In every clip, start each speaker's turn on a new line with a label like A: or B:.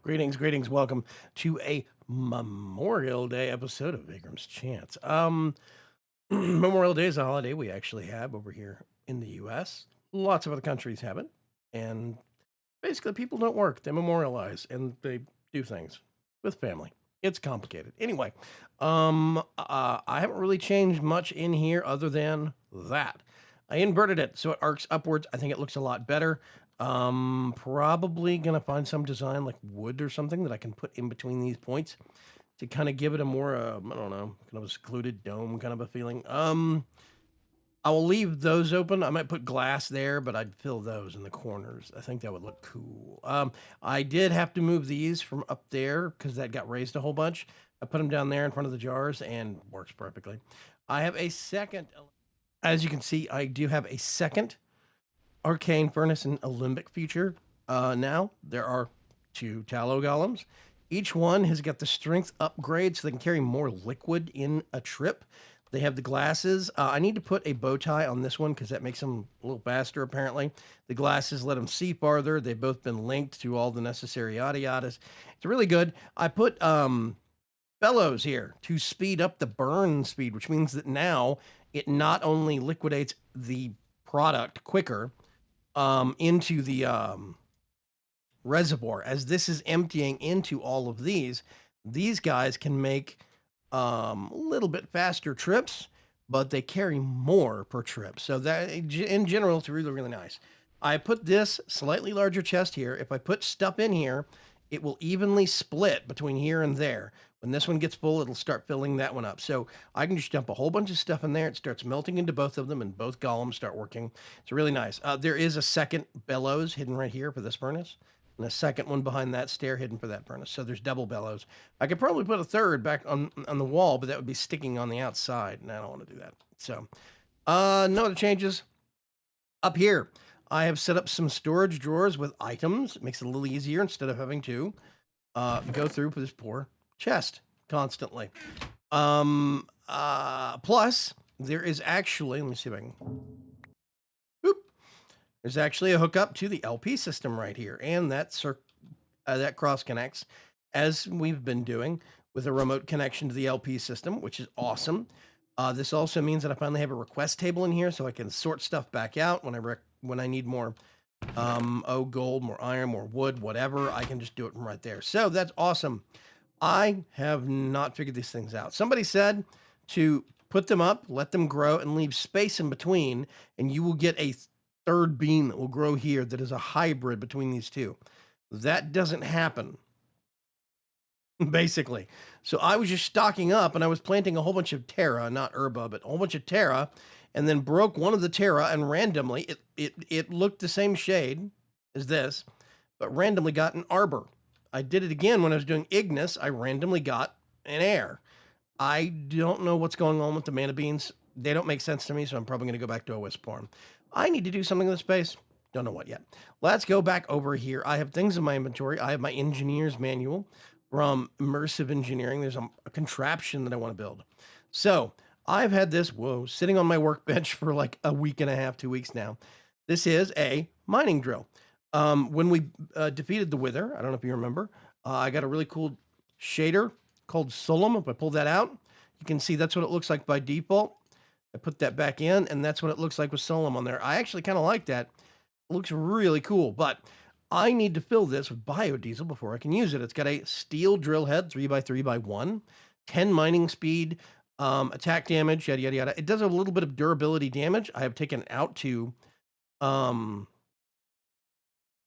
A: Greetings, greetings. Welcome to a Memorial Day episode of Vaygrim's Chance. Memorial Day is a holiday we actually have over here in the US. Lots of other countries have it. And basically, people don't work, they memorialize and they do things with family. It's complicated. Anyway, I haven't really changed much in here other than that. I inverted it so it arcs upwards. I think it looks a lot better. Probably gonna find some design like wood or something that I can put in between these points to kind of give it a more, I don't know, kind of a secluded dome kind of a feeling. I will leave those open. I might put glass there, but I'd fill those in the corners. I think that would look cool. I did have to move these from up there because that got raised a whole bunch. I put them down there in front of the jars and works perfectly. I have a second, as you can see, I do have a second arcane furnace and alembic feature. Now there are two tallow golems. Each one has got the strength upgrade so they can carry more liquid in a trip. They have the glasses. I need to put a bow tie on this one because that makes them a little faster, apparently. The glasses let them see farther. They've both been linked to all the necessary yada yadas. It's really good. I put bellows here to speed up the burn speed, which means that now it not only liquidates the product quicker into the reservoir. As this is emptying into all of these guys can make a little bit faster trips, but they carry more per trip. So that in general, it's really, really nice. I put this slightly larger chest here. If I put stuff in here, it will evenly split between here and there. When this one gets full, it'll start filling that one up. So I can just dump a whole bunch of stuff in there. It starts melting into both of them, and both golems start working. It's really nice. There is a second bellows hidden right here for this furnace, and a second one behind that stair hidden for that furnace. So there's double bellows. I could probably put a third back on the wall, but that would be sticking on the outside, and I don't want to do that. So no other changes. Up here, I have set up some storage drawers with items. It makes it a little easier instead of having to go through for this poor chest constantly. Plus, there is actually, let me see if I can, boop, there's actually a hookup to the LP system right here, and that cross connects as we've been doing with a remote connection to the LP system, which is awesome. This also means that I finally have a request table in here so I can sort stuff back out when I need more gold, more iron, more wood, whatever. I can just do it from right there. So that's awesome. I have not figured these things out. Somebody said to put them up, let them grow, and leave space in between, and you will get a third beam that will grow here that is a hybrid between these two. That doesn't happen, basically. So I was just stocking up, and I was planting a whole bunch of Terra, not Herba, but a whole bunch of Terra, and then broke one of the Terra, and randomly, it looked the same shade as this, but randomly got an Arbor. I did it again when I was doing Ignis. I randomly got an air. I don't know what's going on with the mana beans. They don't make sense to me, so I'm probably going to go back to a wisp farm. I need to do something in the space. Don't know what yet. Let's go back over here. I have things in my inventory. I have my engineer's manual from Immersive Engineering. There's a contraption that I want to build. So I've had this, sitting on my workbench for like a week and a half, 2 weeks now. This is a mining drill. When we defeated the Wither, I don't know if you remember, I got a really cool shader called Solum. If I pull that out, you can see that's what it looks like by default. I put that back in, and that's what it looks like with Solum on there. I actually kind of like that. It looks really cool, but I need to fill this with biodiesel before I can use it. It's got a steel drill head, 3x3x1, 10 mining speed, attack damage, yada, yada, yada. It does a little bit of durability damage. I have taken it out to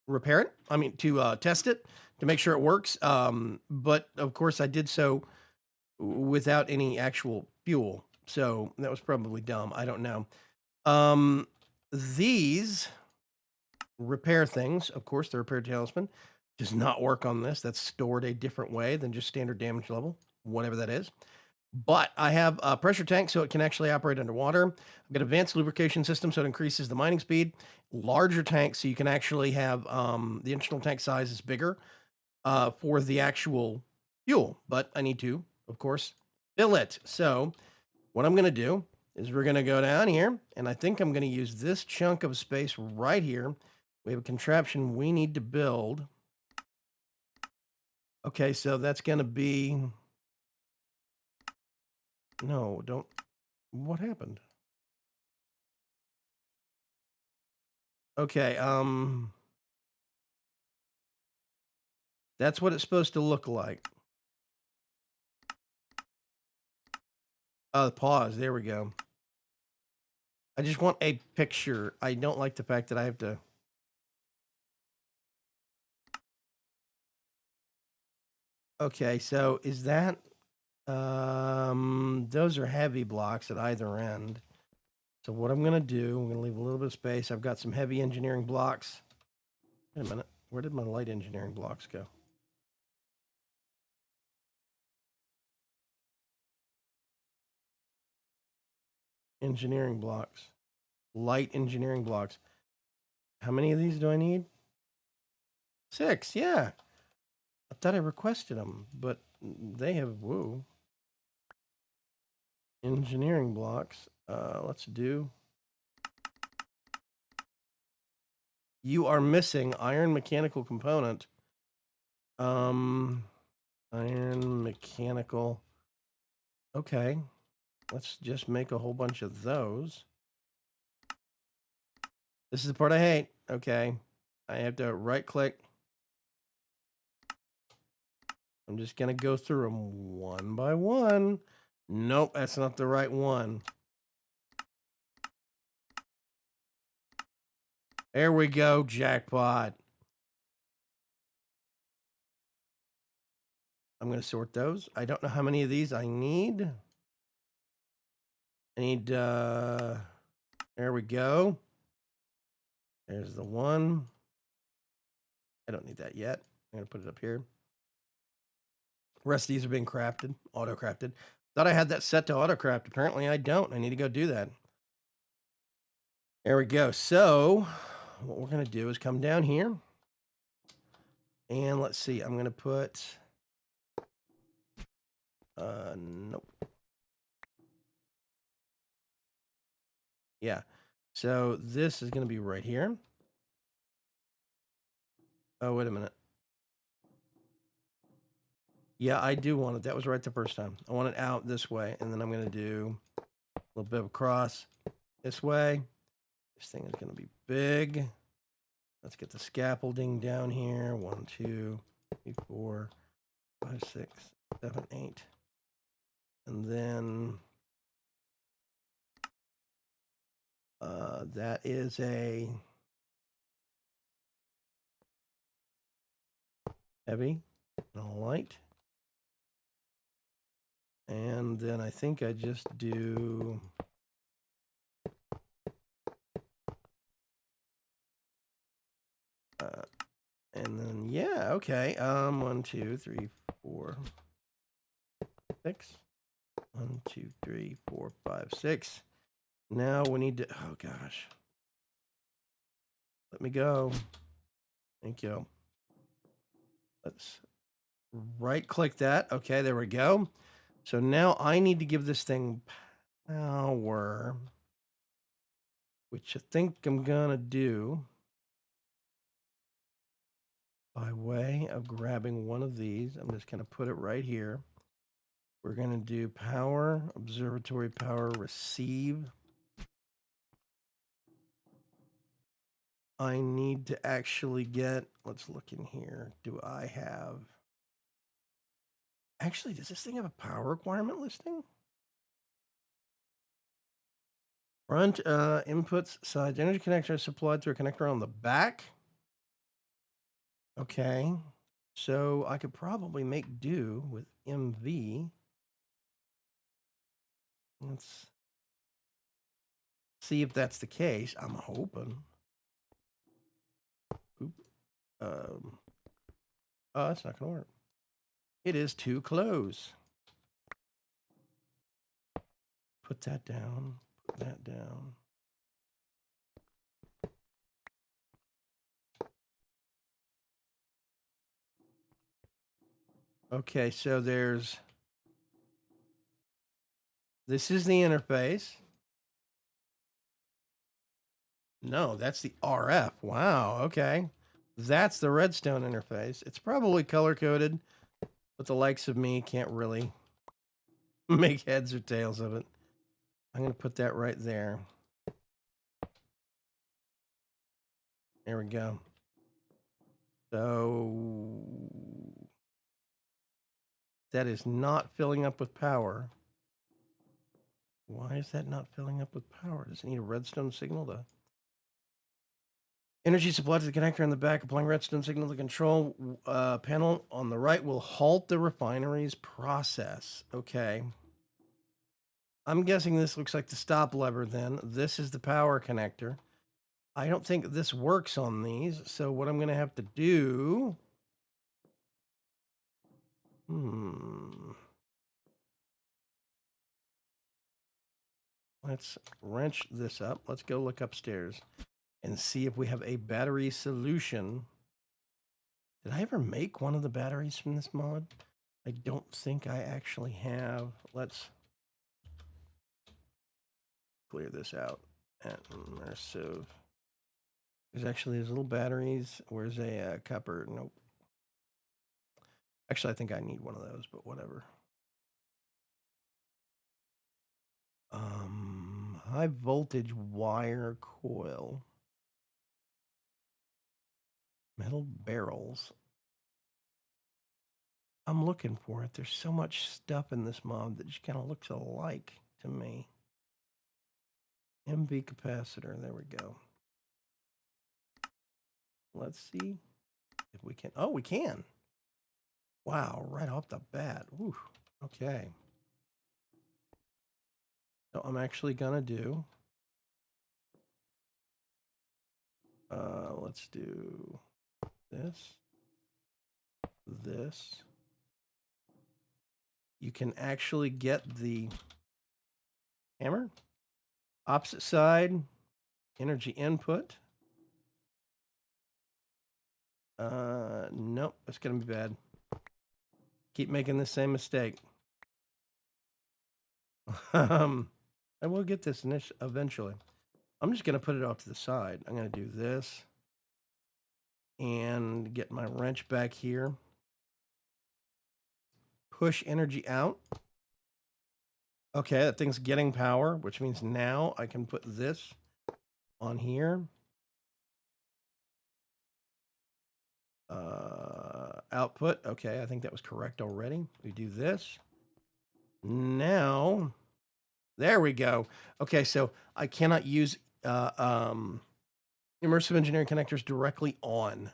A: repair it. I mean, to test it to make sure it works. But of course, I did so without any actual fuel. So that was probably dumb. I don't know. These repair things, of course, the repair talisman does not work on this. That's stored a different way than just standard damage level, whatever that is. But I have a pressure tank so it can actually operate underwater. I've got advanced lubrication system so it increases the mining speed. Larger tank so you can actually have the internal tank size is bigger for the actual fuel. But I need to, of course, fill it. So what I'm going to do is we're going to go down here, and I think I'm going to use this chunk of space right here. We have a contraption we need to build Okay, so that's gonna be... No, don't... What happened? Okay, that's what it's supposed to look like. Pause, there we go. I just want a picture. I don't like the fact that I have to... Okay, so is that... those are heavy blocks at either end. So what I'm gonna do, I'm gonna leave a little bit of space. I've got some heavy engineering blocks. Wait a minute, where did my light engineering blocks go? Engineering blocks. Light engineering blocks. How many of these do I need? 6, yeah. I thought I requested them, but they have... Whoa. Engineering blocks. Let's do... You are missing iron mechanical component. Iron mechanical. Okay. Let's just make a whole bunch of those. This is the part I hate. Okay. I have to right click. I'm just going to go through them one by one. Nope, that's not the right one. There we go. Jackpot. I'm going to sort those. I don't know how many of these I need. I need, there we go. There's the one. I don't need that yet. I'm going to put it up here. The rest of these are being crafted, auto-crafted. Thought I had that set to auto-craft. Apparently I don't. I need to go do that. There we go. So what we're going to do is come down here. And let's see. I'm going to put... nope. Yeah. So this is going to be right here. Oh, wait a minute. Yeah, I do want it. That was right the first time. I want it out this way. And then I'm going to do a little bit of a cross this way. This thing is going to be big. Let's get the scaffolding down here. 1, 2, 3, 4, 5, 6, 7, 8. And then that is a heavy and a light. And then I think I just do... and then, yeah, okay. 1, 2, 3, 4, 6. 1, 2, 3, 4, 5, 6. Now we need to... Oh, gosh. Let me go. Thank you. Let's right-click that. Okay, there we go. So now I need to give this thing power, which I think I'm gonna do by way of grabbing one of these. I'm just gonna put it right here. We're gonna do power, observatory power, receive. I need to actually get, let's look in here. Do I have... Actually, does this thing have a power requirement listing? Front inputs, sides, energy connector is supplied through a connector on the back. Okay, so I could probably make do with MV. Let's see if that's the case. I'm hoping. Oop. Oh, that's not gonna work. It is too close. Put that down. Put that down. Okay, so there's... This is the interface. No, that's the RF. Wow, okay. That's the redstone interface. It's probably color-coded. but the likes of me can't really make heads or tails of it. I'm going to put that right there. There we go. So that is not filling up with power. Why is that not filling up with power? Does it need a redstone signal to... Energy supply to the connector on the back. Applying redstone signal to the control panel on the right will halt the refinery's process. Okay. I'm guessing this looks like the stop lever then. This is the power connector. I don't think this works on these. So what I'm going to have to do... Let's wrench this up. Let's go look upstairs and see if we have a battery solution. Did I ever make one of the batteries from this mod? I don't think I actually have. Let's clear this out. Immersive. There's little batteries. Where's a copper? Nope. Actually, I think I need one of those, but whatever. High voltage wire coil. Metal barrels. I'm looking for it. There's so much stuff in this mod that just kind of looks alike to me. MV capacitor. There we go. Let's see if we can. Oh, we can. Wow, right off the bat. Ooh, okay. So I'm actually going to do... let's do this. This. You can actually get the hammer. Opposite side, energy input. Nope, that's going to be bad. Keep making the same mistake. I will get this eventually. I'm just going to put it off to the side. I'm going to do this and get my wrench back here. Push energy out. Okay, that thing's getting power, which means now I can put this on here. Output. Okay, I think that was correct already. We do this. Now, there we go. Okay, so I cannot use immersive engineering connectors directly on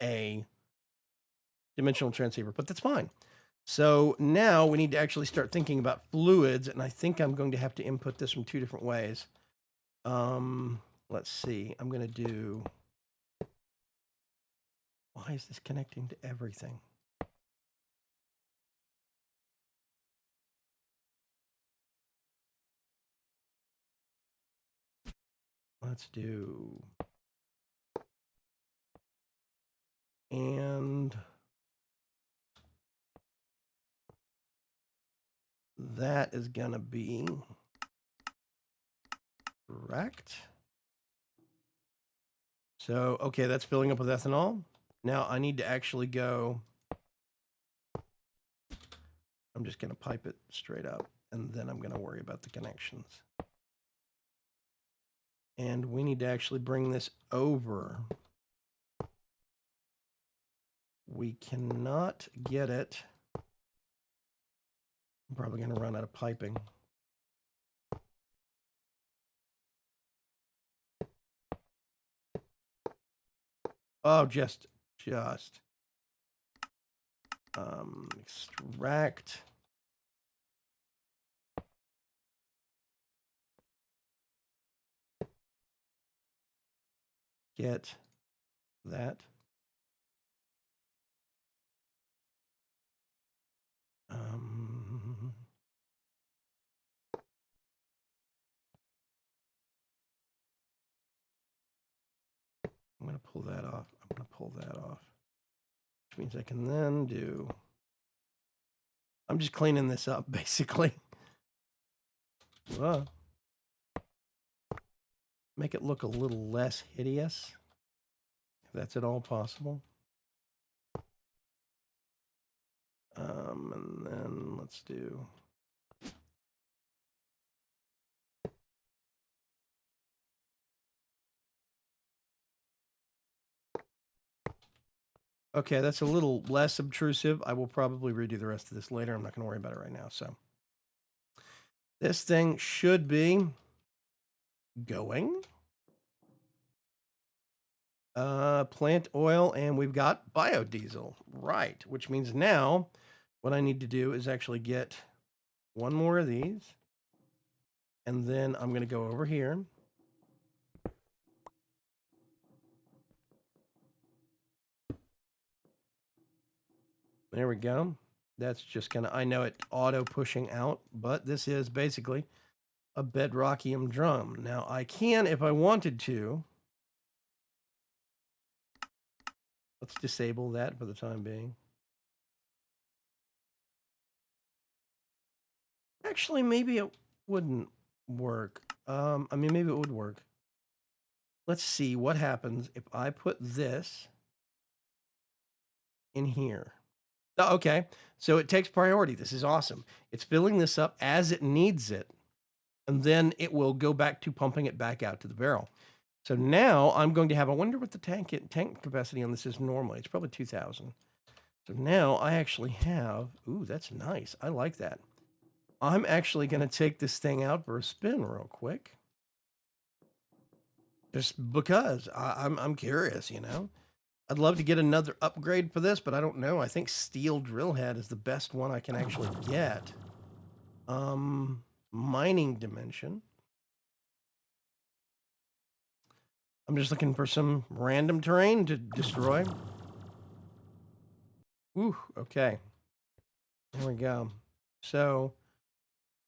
A: a dimensional transceiver, but that's fine. So now we need to actually start thinking about fluids, and I think I'm going to have to input this from two different ways. Let's see. I'm going to do... Why is this connecting to everything? Let's do... And... that is going to be... correct. So, okay, that's filling up with ethanol. Now I need to actually go... I'm just going to pipe it straight up, and then I'm going to worry about the connections. And we need to actually bring this over. We cannot get it. I'm probably going to run out of piping. Oh, just extract. Get that. I'm going to pull that off. I'm going to pull that off. Which means I can then do... I'm just cleaning this up, basically. Make it look a little less hideous, if that's at all possible. And then let's do... Okay, that's a little less obtrusive. I will probably redo the rest of this later. I'm not going to worry about it right now. So this thing should be going. Plant oil, and we've got biodiesel. Right, which means now what I need to do is actually get one more of these. And then I'm going to go over here. There we go. That's just going to, I know it auto pushing out, but this is basically a bedrockium drum. Now I can, if I wanted to, let's disable that for the time being. Actually, maybe it wouldn't work. I mean, maybe it would work. Let's see what happens if I put this in here. Oh, okay, so it takes priority. This is awesome. It's filling this up as it needs it, and then it will go back to pumping it back out to the barrel. So now I'm going to have, I wonder what the tank capacity on this is normally. It's probably 2,000. So now I actually have, ooh, that's nice. I like that. I'm actually going to take this thing out for a spin real quick. Just because I'm curious, you know. I'd love to get another upgrade for this, but I don't know. I think steel drill head is the best one I can actually get. Mining dimension. I'm just looking for some random terrain to destroy. Ooh, okay. There we go. So,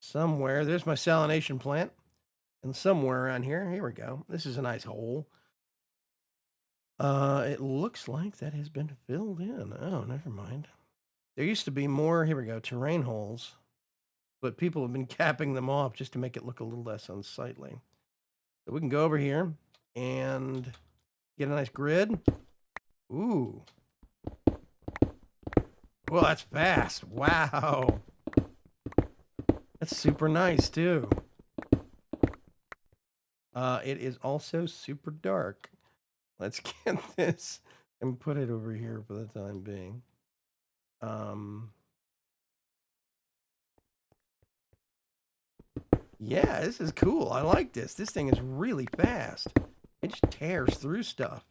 A: somewhere, there's my salination plant. And somewhere around here, here we go. This is a nice hole. It looks like that has been filled in. Oh, never mind. There used to be more, here we go, terrain holes. But people have been capping them off just to make it look a little less unsightly. So we can go over here and get a nice grid. Ooh. Well, that's fast. Wow. That's super nice, too. It is also super dark. Let's get this and put it over here for the time being. Yeah, this is cool. I like this. This thing is really fast. It just tears through stuff.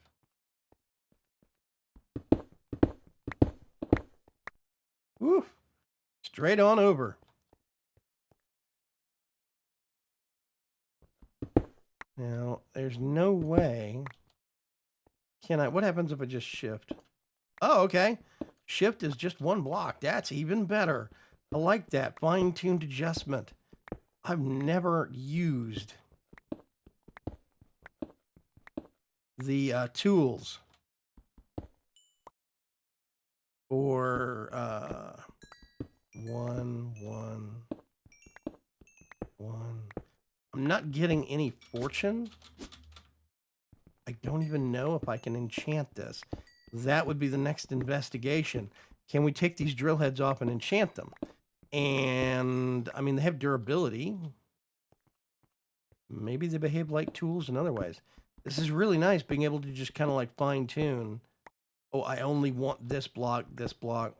A: Woo! Straight on over. Now, there's no way. Can I? What happens if I just shift? Oh, okay. Shift is just one block. That's even better. I like that. Fine-tuned adjustment. I've never used the tools for 1, 1, 1. I'm not getting any fortune. I don't even know if I can enchant this. That would be the next investigation. Can we take these drill heads off and enchant them? And, I mean, they have durability. Maybe they behave like tools in other ways. This is really nice, being able to just kind of like fine-tune. Oh, I only want this block, etc.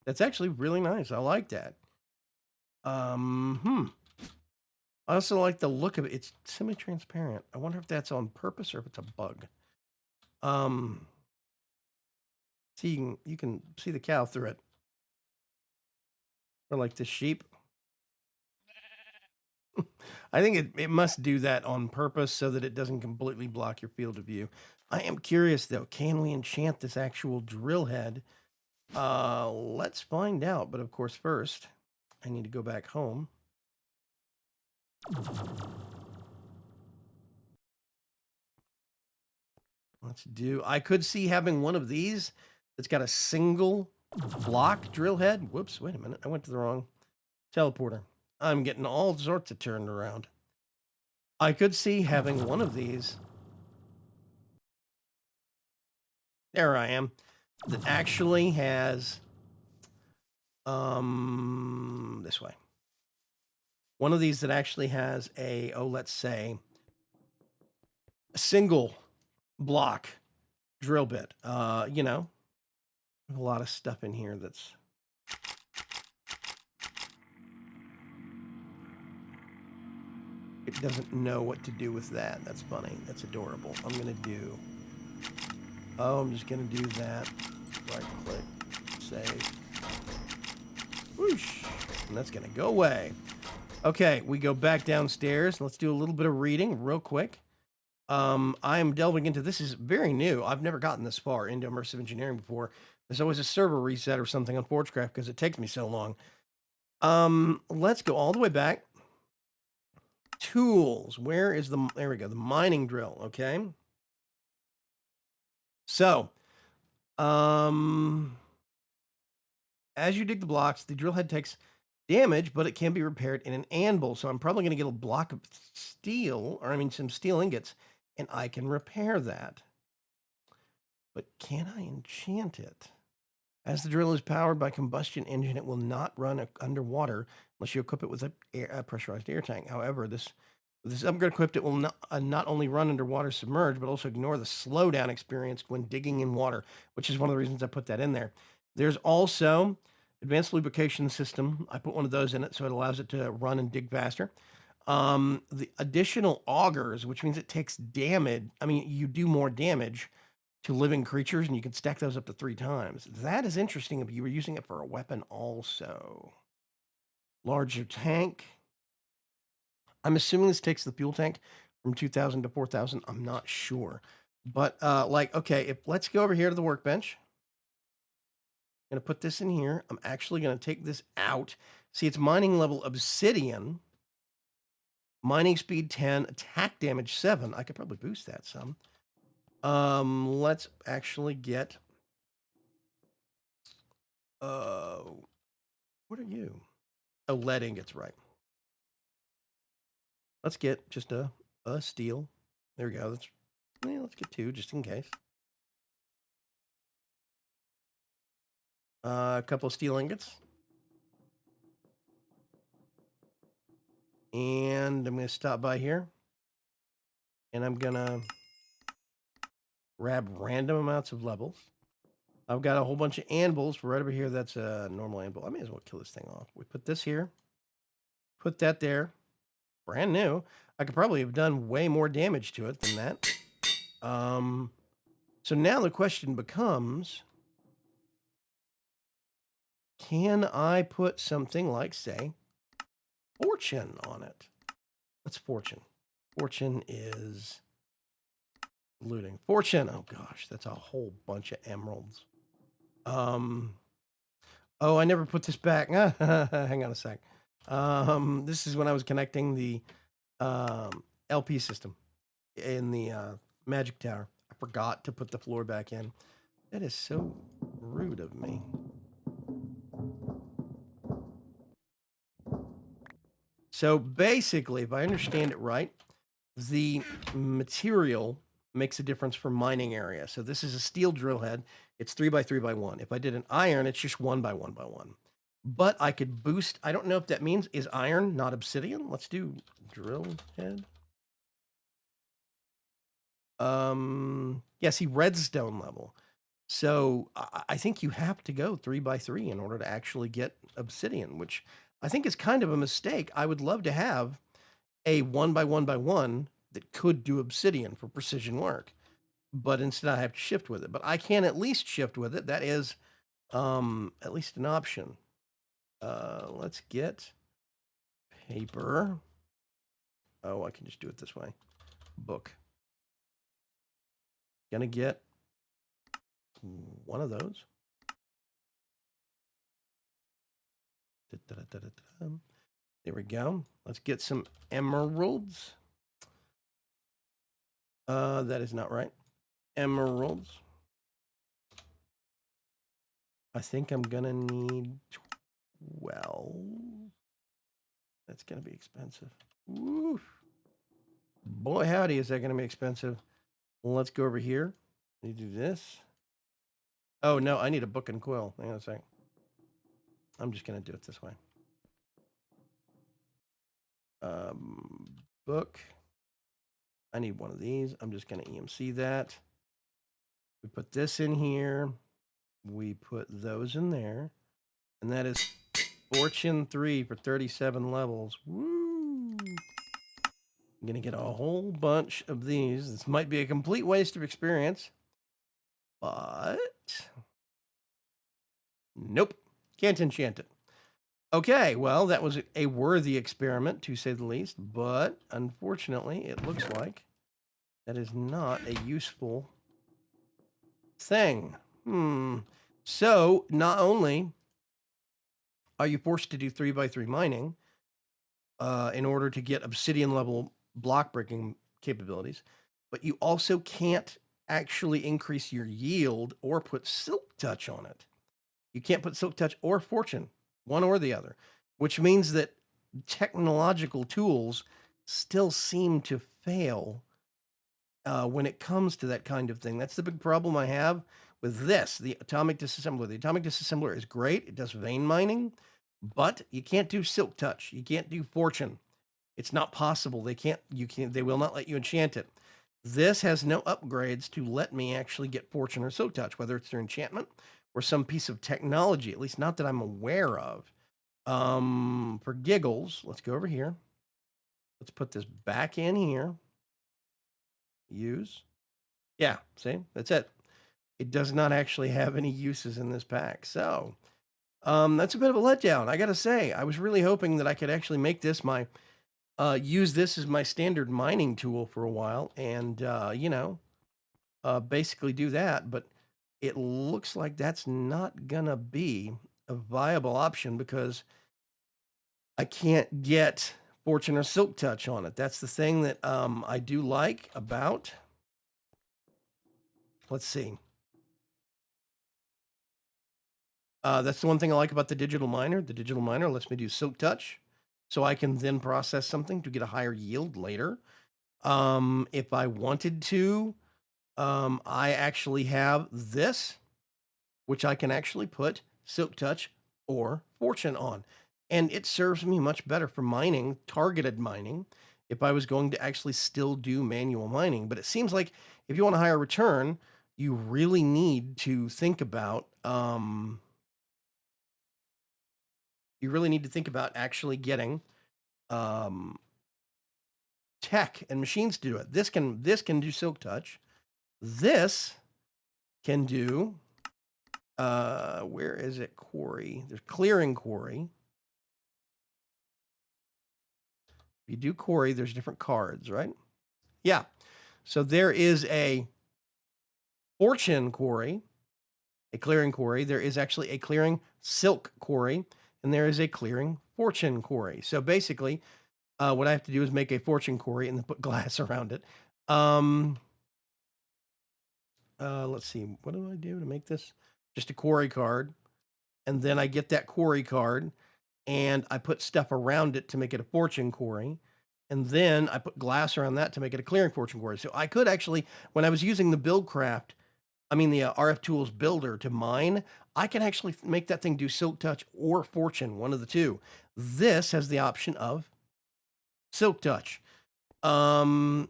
A: That's actually really nice. I like that. I also like the look of it. It's semi-transparent. I wonder if that's on purpose or if it's a bug. See, you can see the cow through it. Or like the sheep. I think it must do that on purpose so that it doesn't completely block your field of view. I am curious, though. Can we enchant this actual drill head? Let's find out. But, of course, first, I need to go back home. Let's do... I could see having one of these that's got a single block drill head. Whoops, wait a minute. I went to the wrong teleporter. I'm getting all sorts of turned around. I could see having one of these. There I am. that actually has, this way. One of these that actually has a, let's say, a single block drill bit. You know, a lot of stuff in here that's... It doesn't know what to do with that. That's funny. That's adorable. I'm going to do... Oh, I'm just going to do that. Right click. Save. Whoosh. And that's going to go away. Okay, we go back downstairs. Let's do a little bit of reading real quick. I'm delving into... This is very new. I've never gotten this far into immersive engineering before. There's always a server reset or something on Forgecraft because it takes me so long. Let's go all the way back. Tools. Where is the... There we go. The mining drill. Okay. So, as you dig the blocks, the drill head takes damage, but it can be repaired in an anvil. So I'm probably going to get a block of steel, or I mean some steel ingots, and I can repair that. But can I enchant it? As the drill is powered by combustion engine, it will not run underwater unless you equip it with a pressurized air tank. However, with this upgrade equipped, it will not only run underwater submerged, but also ignore the slowdown experienced when digging in water, which is one of the reasons I put that in there. There's also advanced lubrication system. I put one of those in it, so it allows it to run and dig faster. The additional augers, which means it takes damage. I mean, you do more damage to living creatures, and you can stack those up to 3 times. That is interesting if you were using it for a weapon also. Larger tank. I'm assuming this takes the fuel tank from 2,000 to 4,000. I'm not sure. But, okay, let's go over here to the workbench. I'm going to put this in here. I'm actually going to take this out. See, it's mining level obsidian. Mining speed 10, attack damage 7. I could probably boost that some. Let's actually get... what are you? Oh, lead ingots, right. Let's get just a steel. There we go. Let's get 2 just in case. A couple of steel ingots. And I'm going to stop by here. And I'm going to grab random amounts of levels. I've got a whole bunch of anvils right over here. That's a normal anvil. I may as well kill this thing off. We put this here. Put that there. Brand new. I could probably have done way more damage to it than that. So now the question becomes, can I put something like, say, fortune on it? What's fortune? Fortune is looting. Fortune. Oh gosh, that's a whole bunch of emeralds. Oh, I never put this back. Hang on a sec. This is when I was connecting the LP system in the Magic Tower. I forgot to put the floor back in. That is so rude of me. So basically, if I understand it right, the material makes a difference for mining area. So this is a steel drill head. It's 3 by 3 by 1. If I did an iron, it's just 1 by 1 by 1. But I could boost. I don't know if that means is iron, not obsidian. Let's do drill head. Yeah, see, redstone level. So I think you have to go 3 by 3 in order to actually get obsidian, which I think is kind of a mistake. I would love to have a 1 by 1 by 1 that could do obsidian for precision work, but instead I have to shift with it. But I can at least shift with it. That is at least an option. Let's get paper. Oh, I can just do it this way. Book. Gonna get one of those. There we go. Let's get some emeralds. That is not right. Emeralds. I think I'm gonna need 12. That's gonna be expensive. Woo. Boy, howdy, is that gonna be expensive. Well, let's go over here. You do this. Oh, no, I need a book and quill. Hang on a second. I'm just going to do it this way. Book. I need one of these. I'm just going to EMC that. We put this in here. We put those in there. And that is Fortune 3 for 37 levels. Woo! I'm going to get a whole bunch of these. This might be a complete waste of experience. But nope. Can't enchant it. Okay, well, that was a worthy experiment, to say the least. But unfortunately, it looks like that is not a useful thing. So not only are you forced to do 3x3 mining in order to get obsidian level block breaking capabilities, but you also can't actually increase your yield or put silk touch on it. You can't put silk touch or fortune, one or the other, which means that technological tools still seem to fail when it comes to that kind of thing. That's the big problem I have with this, the atomic disassembler. The atomic disassembler is great. It does vein mining, but you can't do silk touch. You can't do fortune. It's not possible. They will not let you enchant it. This has no upgrades to let me actually get fortune or silk touch, whether it's through enchantment or some piece of technology, at least not that I'm aware of. For giggles, let's go over here. Let's put this back in here. Use. Yeah, see, that's it. It does not actually have any uses in this pack. So, that's a bit of a letdown. I got to say, I was really hoping that I could actually make this my, use this as my standard mining tool for a while and, basically do that. But it looks like that's not going to be a viable option because I can't get Fortune or Silk Touch on it. That's the thing that I do like about. Let's see. That's the one thing I like about the digital miner. The digital miner lets me do Silk Touch, so I can then process something to get a higher yield later. If I wanted to, I actually have this, which I can actually put Silk Touch or Fortune on. And it serves me much better for mining, targeted mining, if I was going to actually still do manual mining. But it seems like if you want a higher return, you really need to think about actually getting tech and machines to do it. This can do Silk Touch. This can do where is it? Quarry. There's clearing quarry. If you do quarry, there's different cards, right? Yeah. So there is a fortune quarry, a clearing quarry. There is actually a clearing silk quarry, and there is a clearing fortune quarry. So basically, what I have to do is make a fortune quarry and then put glass around it. Let's see. What do I do to make this? Just a quarry card. And then I get that quarry card and I put stuff around it to make it a fortune quarry. And then I put glass around that to make it a clearing fortune quarry. So I could actually, when I was using the BuildCraft, the RF Tools builder to mine, I can actually make that thing do Silk Touch or Fortune, one of the two. This has the option of Silk Touch. The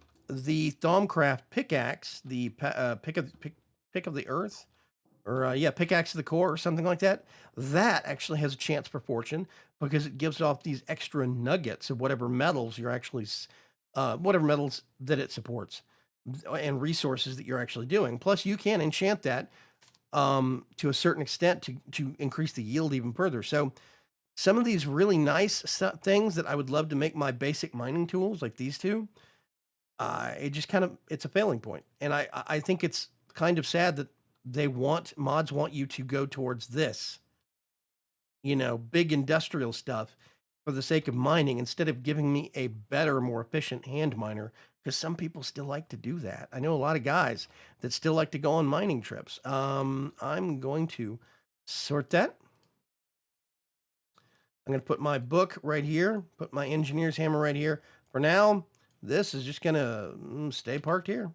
A: Thaumcraft pickaxe, the pick of the earth, or pickaxe of the core, or something like that. That actually has a chance for fortune because it gives off these extra nuggets of whatever metals you're actually, whatever metals that it supports, and resources that you're actually doing. Plus, you can enchant that to a certain extent to increase the yield even further. So some of these really nice things that I would love to make my basic mining tools, like these two, it's a failing point. And I think it's kind of sad that mods want you to go towards this, big industrial stuff for the sake of mining instead of giving me a better, more efficient hand miner, because some people still like to do that. I know a lot of guys that still like to go on mining trips. I'm going to sort that. I'm going to put my book right here, put my engineer's hammer right here. For now, this is just going to stay parked here.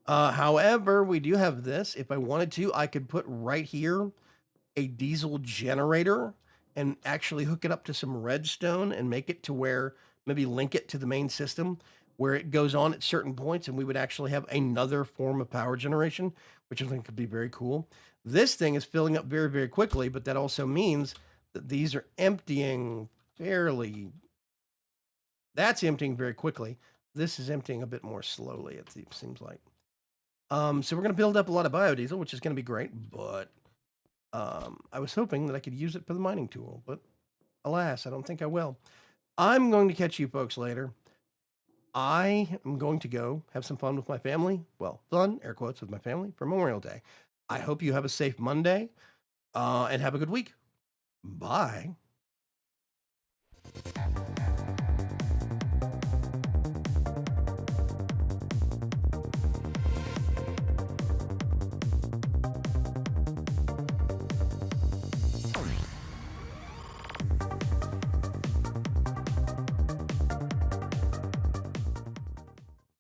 A: However, we do have this. If I wanted to, I could put right here a diesel generator and actually hook it up to some redstone and make it to where maybe link it to the main system where it goes on at certain points and we would actually have another form of power generation, which I think could be very cool. This thing is filling up very, very quickly, but that also means that these are emptying fairly. That's emptying very quickly. This is emptying a bit more slowly, it seems like. So we're going to build up a lot of biodiesel, which is going to be great, but I was hoping that I could use it for the mining tool, but alas, I don't think I will. I'm going to catch you folks later. I am going to go have some fun with my family. Well, fun, air quotes, with my family for Memorial Day. I hope you have a safe Monday and have a good week. Bye.